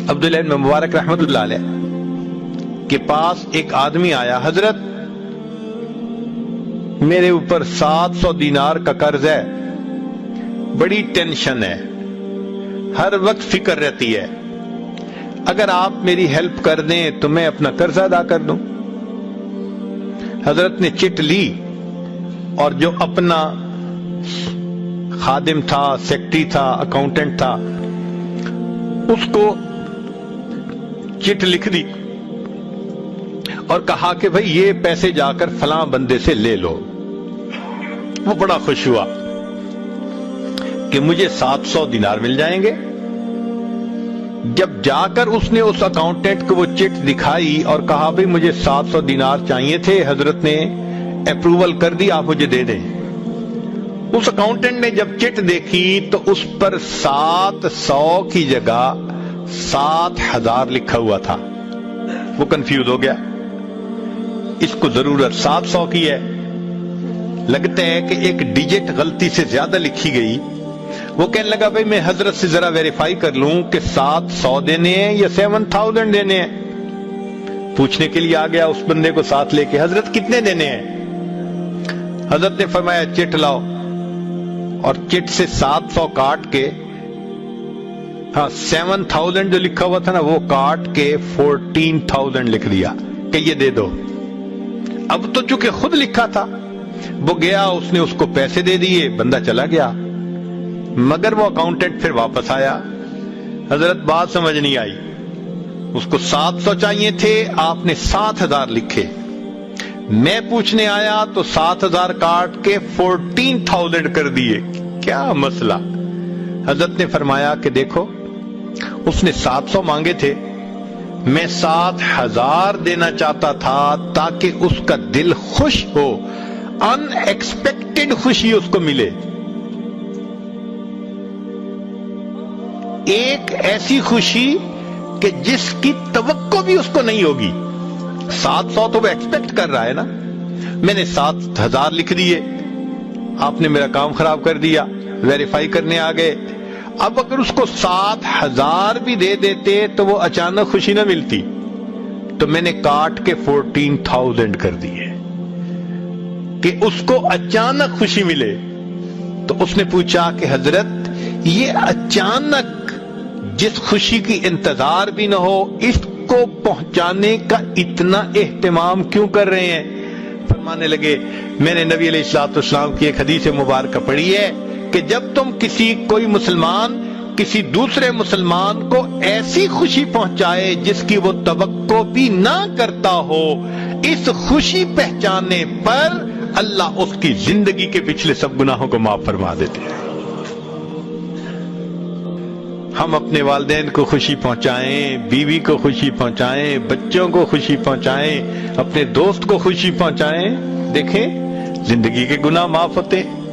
عبداللہ بن مبارک رحمت اللہ علیہ کے پاس ایک آدمی آیا، حضرت میرے اوپر 700 دینار کا قرض ہے، بڑی ٹینشن ہے، ہر وقت فکر رہتی ہے، اگر آپ میری ہیلپ کر دیں تو میں اپنا قرض ادا کر دوں۔ حضرت نے چٹ لی اور جو اپنا خادم تھا، سیکٹری تھا، اکاؤنٹنٹ تھا، اس کو چٹ لکھ دی اور کہا کہ بھئی یہ پیسے جا کر فلاں بندے سے لے لو۔ وہ بڑا خوش ہوا کہ مجھے 700 دینار مل جائیں گے۔ جب جا کر اس نے اس اکاؤنٹنٹ کو وہ چٹ دکھائی اور کہا بھئی مجھے 700 دینار چاہیے تھے، حضرت نے اپروول کر دی، آپ مجھے دے دیں۔ اس اکاؤنٹنٹ نے جب چٹ دیکھی تو اس پر 700 کی جگہ 7000 لکھا ہوا تھا۔ وہ کنفیوز ہو گیا، اس کو ضرورت 700 کی ہے، لگتا ہے کہ ایک ڈیجٹ غلطی سے زیادہ لکھی گئی۔ وہ کہنے لگا بھئی میں حضرت سے ذرا ویریفائی کر لوں کہ 700 دینے ہیں یا 7000 دینے ہیں۔ پوچھنے کے لیے آ گیا اس بندے کو ساتھ لے کے، حضرت کتنے دینے ہیں؟ حضرت نے فرمایا چٹ لاؤ، اور چٹ سے 700 کاٹ کے، ہاں 7000 جو لکھا ہوا تھا نا وہ کاٹ کے 14000 لکھ دیا کہ یہ دے دو۔ اب تو چونکہ خود لکھا تھا، وہ گیا، اس نے اس کو پیسے دے دیے، بندہ چلا گیا۔ مگر وہ اکاؤنٹنٹ پھر واپس آیا، حضرت بات سمجھ نہیں آئی، اس کو 700 چاہیے تھے، آپ نے 7000 لکھے، میں پوچھنے آیا تو 7000 کاٹ کے 14000 کر دیے، کیا مسئلہ؟ حضرت نے فرمایا کہ دیکھو اس نے 700 مانگے تھے، میں 7000 دینا چاہتا تھا تاکہ اس کا دل خوش ہو، ان ایکسپیکٹڈ خوشی اس کو ملے۔ ایک ایسی خوشی کہ جس کی توقع بھی اس کو نہیں ہوگی۔ 700 تو وہ ایکسپیکٹ کر رہا ہے نا، میں نے 7000 لکھ دیے، آپ نے میرا کام خراب کر دیا، ویریفائی کرنے آ گئے۔ اب اگر اس کو 7000 بھی دے دیتے تو وہ اچانک خوشی نہ ملتی، تو میں نے کاٹ کے 14000 کر دیے کہ اس کو اچانک خوشی ملے۔ تو اس نے پوچھا کہ حضرت یہ اچانک جس خوشی کی انتظار بھی نہ ہو، اس کو پہنچانے کا اتنا اہتمام کیوں کر رہے ہیں؟ فرمانے لگے میں نے نبی علیہ الصلوۃ والسلام کی ایک حدیث مبارکہ پڑھی ہے کہ جب تم کوئی مسلمان کسی دوسرے مسلمان کو ایسی خوشی پہنچائے جس کی وہ توقع بھی نہ کرتا ہو، اس خوشی پہچانے پر اللہ اس کی زندگی کے پچھلے سب گناہوں کو معاف فرما دیتے ہیں۔ ہم اپنے والدین کو خوشی پہنچائیں، بیوی کو خوشی پہنچائیں، بچوں کو خوشی پہنچائیں، اپنے دوست کو خوشی پہنچائیں، دیکھیں زندگی کے گناہ معاف ہوتے ہیں۔